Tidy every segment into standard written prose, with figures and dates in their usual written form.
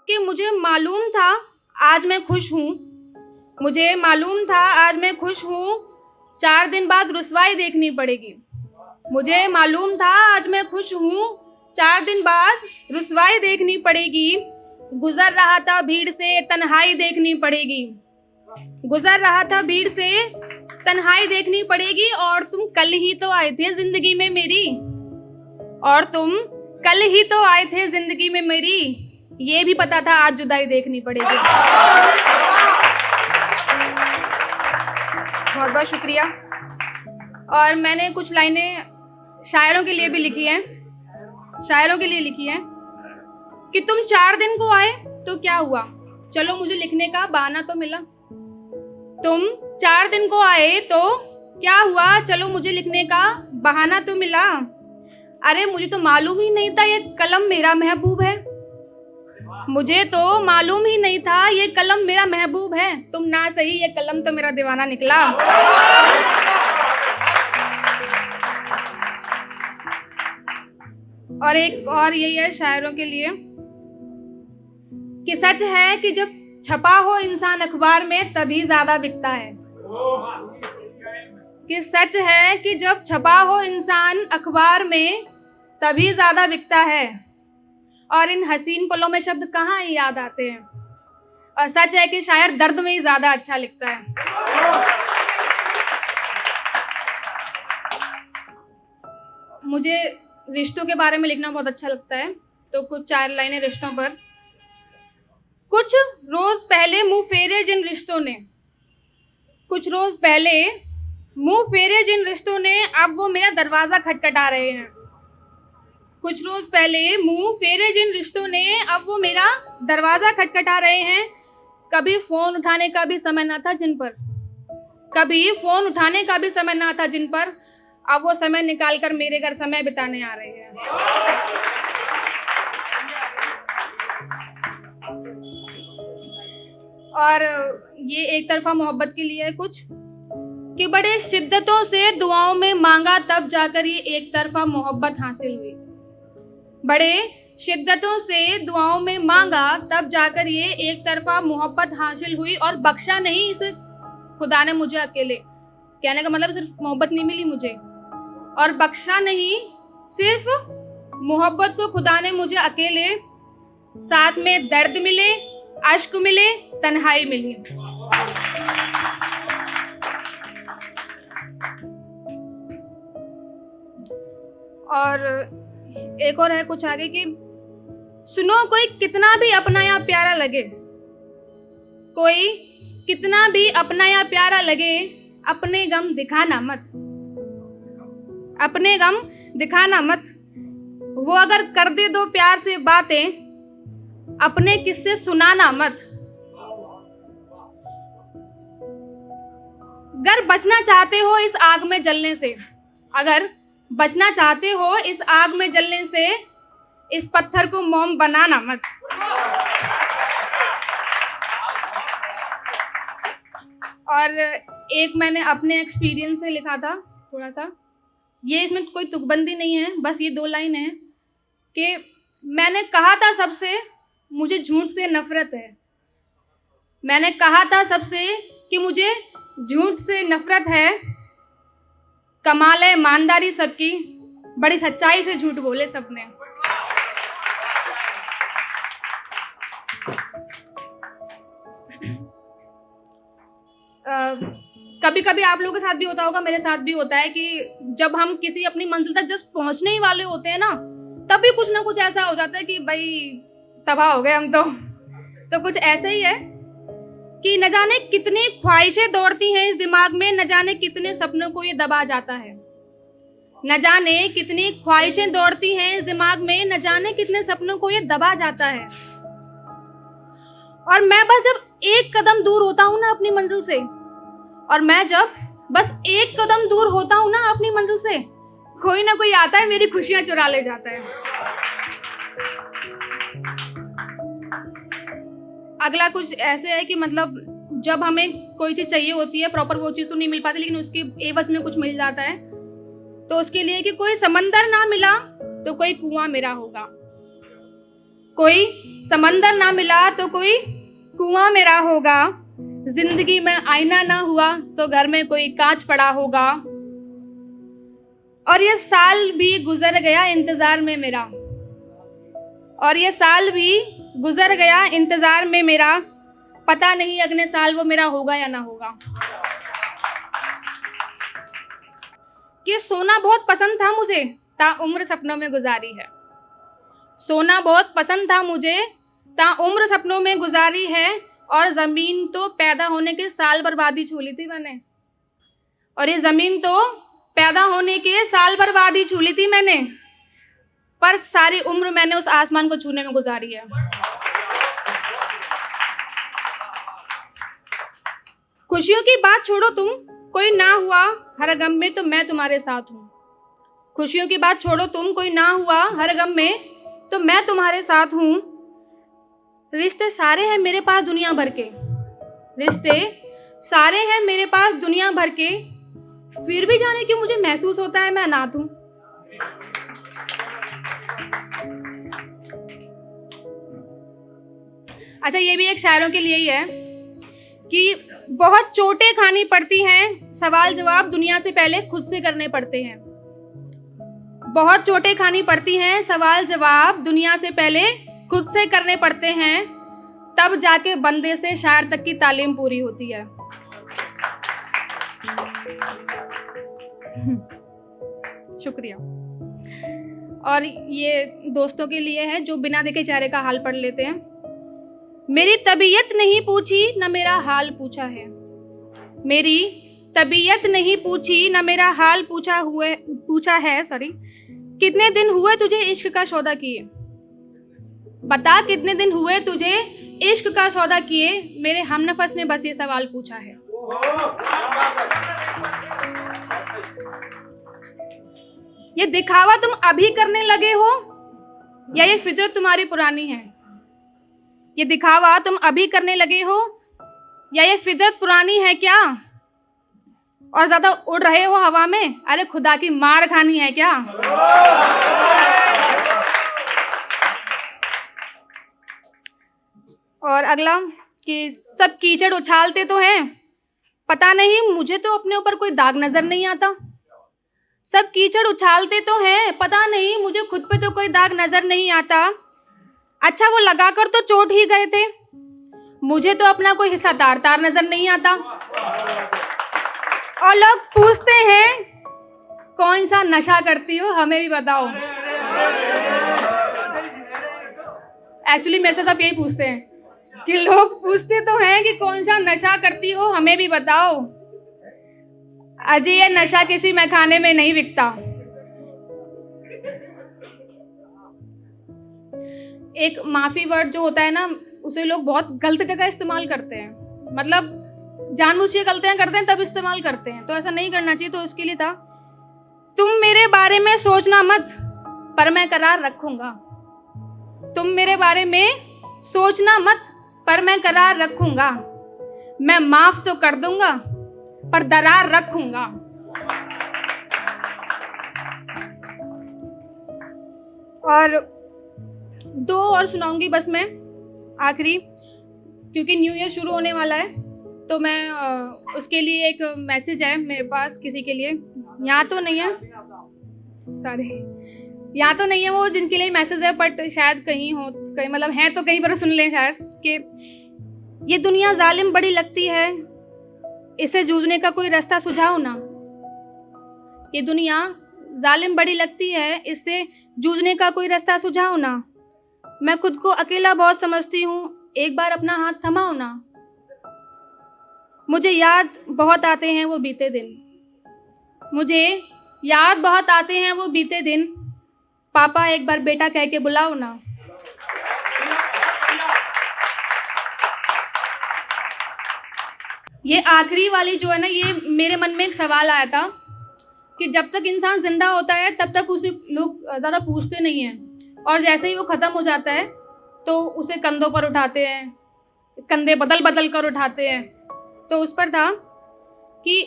कि मुझे मालूम था आज मैं खुश हूँ, मुझे मालूम था आज मैं खुश हूँ, 4 दिन बाद रुसवाई देखनी पड़ेगी। मुझे मालूम था आज मैं खुश हूँ, 4 दिन बाद रुसवाई देखनी पड़ेगी। गुजर रहा था भीड़ से तन्हाई देखनी पड़ेगी, गुजर रहा था भीड़ से तन्हाई देखनी पड़ेगी। और तुम कल ही तो आए थे जिंदगी में मेरी, और तुम कल ही तो आए थे जिंदगी में मेरी, ये भी पता था आज जुदाई देखनी पड़ेगी। बहुत बहुत शुक्रिया। और मैंने कुछ लाइनें शायरों के लिए भी लिखी हैं, शायरों के लिए लिखी हैं कि तुम 4 दिन को आए तो क्या हुआ, चलो मुझे लिखने का बहाना तो मिला। तुम 4 दिन को आए तो क्या हुआ, चलो मुझे लिखने का बहाना तो मिला। अरे मुझे तो मालूम ही नहीं था ये कलम मेरा महबूब है, मुझे तो मालूम ही नहीं था ये कलम मेरा महबूब है। तुम ना सही ये कलम तो मेरा दीवाना निकला। और एक और यही है शायरों के लिए कि सच है कि जब छपा हो इंसान अखबार में तभी ज्यादा बिकता है, कि सच है कि जब छपा हो इंसान अखबार में तभी ज्यादा बिकता है। और इन हसीन पलों में शब्द कहाँ ही याद आते हैं। और सच है कि शायर दर्द में ही ज्यादा अच्छा लिखता है। मुझे रिश्तों के बारे में लिखना बहुत अच्छा लगता है, तो कुछ 4 लाइनें रिश्तों पर। कुछ रोज पहले मुंह फेरे जिन रिश्तों ने, कुछ रोज पहले मुंह फेरे जिन रिश्तों ने, अब वो मेरा दरवाजा खटखटा रहे हैं। कुछ रोज पहले मुंह फेरे जिन रिश्तों ने, अब वो मेरा दरवाजा खटखटा रहे हैं। कभी फोन उठाने का भी समय ना था जिन पर, कभी फोन उठाने का भी समय ना था जिन पर, अब वो समय निकाल कर मेरे घर समय बिताने आ रहे हैं। और ये एक तरफा मोहब्बत के लिए है कुछ कि बड़े शिद्दतों से दुआओं में मांगा तब जाकर ये एक तरफा मोहब्बत हासिल हुई। बड़े शिद्दतों से दुआओं में मांगा तब जाकर ये एक तरफा मोहब्बत हासिल हुई। और बख्शा नहीं इसे खुदा ने मुझे अकेले, कहने का मतलब सिर्फ मोहब्बत नहीं मिली मुझे, और बख्शा नहीं सिर्फ मोहब्बत को खुदा ने मुझे अकेले, साथ में दर्द मिले, अश्क मिले, तन्हाई मिली। और एक और है कुछ आगे कि सुनो कोई कितना भी अपना या प्यारा लगे, कोई कितना भी अपना या प्यारा लगे, अपने गम दिखाना मत, अपने गम दिखाना मत। वो अगर कर दे दो प्यार से बातें, अपने किस्से सुनाना मत। अगर बचना चाहते हो इस आग में जलने से, अगर बचना चाहते हो इस आग में जलने से, इस पत्थर को मोम बनाना मत। और एक मैंने अपने एक्सपीरियंस से लिखा था थोड़ा सा, ये इसमें कोई तुकबंदी नहीं है, बस ये 2 लाइन है कि मैंने कहा था सबसे मुझे झूठ से नफरत है, मैंने कहा था सबसे कि मुझे झूठ से नफरत है। कमाल है ईमानदारी सबकी, बड़ी सच्चाई से झूठ बोले सबने। कभी कभी आप लोगों के साथ भी होता होगा, मेरे साथ भी होता है कि जब हम किसी अपनी मंजिल तक जस्ट पहुंचने ही वाले होते हैं ना, तभी कुछ ना कुछ ऐसा हो जाता है कि भाई तबाह हो गए हम तो कुछ ऐसे ही है कि न जाने कितनी ख्वाहिशें दौड़ती हैं इस दिमाग में, न जाने कितने सपनों को ये दबा जाता है, न जाने कितनी ख्वाहिशें दौड़ती हैं इस दिमाग में, न जाने कितने सपनों को ये दबा जाता है। और मैं बस जब एक कदम दूर होता हूँ ना अपनी मंजिल से, और मैं जब बस एक कदम दूर होता हूँ ना अपनी मंजिल से, कोई ना कोई आता है मेरी खुशियां चुरा ले जाता है। अगला कुछ ऐसे है कि मतलब जब हमें कोई चीज़ चाहिए होती है, प्रॉपर वो चीज़ तो नहीं मिल पाती, लेकिन उसके एवज में कुछ मिल जाता है, तो उसके लिए कि कोई समंदर ना मिला तो कोई कुआं मेरा होगा, कोई समंदर ना मिला तो कोई कुआं मेरा होगा, जिंदगी में आईना ना हुआ तो घर में कोई कांच पड़ा होगा। और ये साल भी गुजर गया इंतजार में मेरा, और ये साल भी गुजर गया इंतजार में मेरा, पता नहीं अगले साल वो मेरा होगा या ना होगा। कि सोना बहुत पसंद था मुझे, ताउम्र सपनों में गुजारी है। सोना बहुत पसंद था मुझे, ताउम्र सपनों में गुजारी है। और ज़मीन तो पैदा होने के साल बर्बादी छू ली थी मैंने, और ये ज़मीन तो पैदा होने के साल बर्बादी छू ली थी मैंने, पर सारी उम्र मैंने उस आसमान को छूने में गुजारी है। खुशियों की बात छोड़ो तुम, कोई ना हुआ हर गम में तो मैं तुम्हारे साथ हूँ। खुशियों की बात छोड़ो तुम, कोई ना हुआ हर गम में तो मैं तुम्हारे साथ हूँ। रिश्ते सारे हैं मेरे पास दुनिया भर के, रिश्ते सारे हैं मेरे पास दुनिया भर के, फिर भी जाने क्यों मुझे महसूस होता है मैं अनाथ हूँ। अच्छा, ये भी एक शायरों के लिए ही है कि बहुत चोटें खानी पड़ती हैं, सवाल जवाब दुनिया से पहले खुद से करने पड़ते हैं। बहुत चोटें खानी पड़ती हैं, सवाल जवाब दुनिया से पहले खुद से करने पड़ते हैं, तब जाके बंदे से शायर तक की तालीम पूरी होती है। शुक्रिया। और ये दोस्तों के लिए है जो बिना देखे चेहरे का हाल पढ़ लेते हैं। मेरी तबीयत नहीं पूछी न मेरा हाल पूछा है, मेरी तबीयत नहीं पूछी न मेरा हाल पूछा है कितने दिन हुए तुझे इश्क का सौदा किए, बता कितने दिन हुए तुझे इश्क का सौदा किए, मेरे हमनफस ने बस ये सवाल पूछा है। ये दिखावा तुम अभी करने लगे हो या ये फितरत तुम्हारी पुरानी है? ये दिखावा तुम अभी करने लगे हो या ये फितरत पुरानी है क्या? और ज्यादा उड़ रहे हो हवा में, अरे खुदा की मार खानी है क्या? और अगला कि सब कीचड़ उछालते तो हैं, पता नहीं मुझे तो अपने ऊपर कोई दाग नजर नहीं आता। सब कीचड़ उछालते तो हैं, पता नहीं मुझे खुद पे तो कोई दाग नजर नहीं आता। अच्छा वो लगाकर तो चोट ही गए थे, मुझे तो अपना कोई हिस्सा तार तार नजर नहीं आता। और लोग पूछते हैं कौन सा नशा करती हो हमें भी बताओ। एक्चुअली मेरे से सब यही पूछते हैं कि लोग पूछते तो हैं कि कौन सा नशा करती हो हमें भी बताओ। अजय ये नशा किसी मैखाने में नहीं बिकता। एक माफी वर्ड जो होता है ना, उसे लोग बहुत गलत जगह इस्तेमाल करते हैं, मतलब जानबूझ के गलतियां करते हैं तब इस्तेमाल करते हैं, तो ऐसा नहीं करना चाहिए। तो उसके लिए था, तुम मेरे बारे में सोचना मत पर मैं करार रखूंगा। तुम मेरे बारे में सोचना मत पर मैं करार रखूंगा। मैं माफ तो कर दूंगा पर दरार रखूंगा। और दो और सुनाऊंगी बस मैं आखिरी, क्योंकि न्यू ईयर शुरू होने वाला है, तो मैं उसके लिए एक मैसेज है मेरे पास किसी के लिए। यहाँ तो नहीं है, सॉरी, यहाँ तो नहीं है वो जिनके लिए मैसेज है, बट शायद कहीं हो, कहीं मतलब हैं तो कहीं पर सुन लें शायद। कि ये दुनिया जालिम बड़ी लगती है, इसे जूझने का कोई रास्ता सुझाओ ना। ये दुनिया जालिम बड़ी लगती है, इससे जूझने का कोई रास्ता सुझाओ ना। मैं खुद को अकेला बहुत समझती हूँ, एक बार अपना हाथ थमाओ ना। मुझे याद बहुत आते हैं वो बीते दिन, मुझे याद बहुत आते हैं वो बीते दिन। पापा एक बार बेटा कह के बुलाओ ना। ये आखिरी वाली जो है ना, ये मेरे मन में एक सवाल आया था कि जब तक इंसान जिंदा होता है तब तक उसे लोग ज़्यादा पूछते नहीं हैं, और जैसे ही वो ख़त्म हो जाता है तो उसे कंधों पर उठाते हैं, कंधे बदल बदल कर उठाते हैं। तो उस पर था कि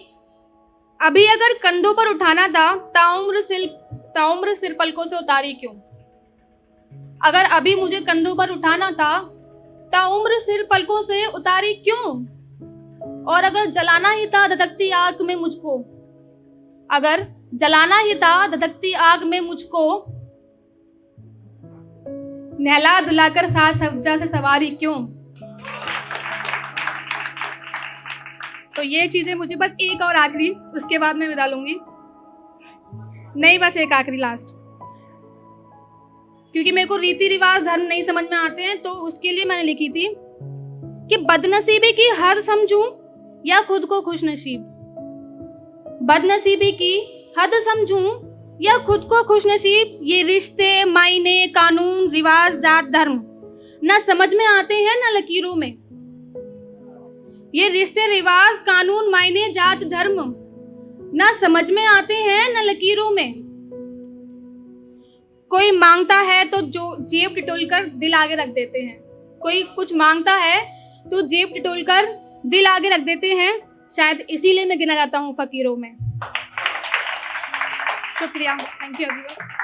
अभी अगर कंधों पर उठाना था ताउम्र सिर पलकों से उतारी क्यों। अगर अभी मुझे कंधों पर उठाना था, ताउम्र सिर पलकों से उतारी क्यों? और अगर जलाना ही था धधकती आग में मुझको, अगर जलाना ही था धधकती आग में मुझको, नहला धुलाकर साज सज्जा से सवारी क्यों? तो ये चीजें मुझे बस एक और आखिरी, उसके बाद मैं विदा लूंगी। नहीं, बस एक आखिरी लास्ट, क्योंकि मेरे को रीति रिवाज धर्म नहीं समझ में आते हैं, तो उसके लिए मैंने लिखी थी कि बदनसीबी की हद समझूं या खुद को खुशनसीब, बदनसीबी की हद समझूं या खुद को खुशनसीब, ये रिश्ते मायने कानून रिवाज जात धर्म ना समझ में आते हैं ना लकीरों में, ये रिश्ते रिवाज कानून मायने जात धर्म ना समझ में आते हैं ना लकीरों में। कोई मांगता है तो जो जेब टिटोल कर दिल आगे रख देते हैं, कोई कुछ मांगता है तो जेब टिटोल कर दिल आगे रख देते हैं, शायद इसीलिए मैं गिना जाता हूँ फकीरों में। शुक्रिया, थैंक यू एवरीवन।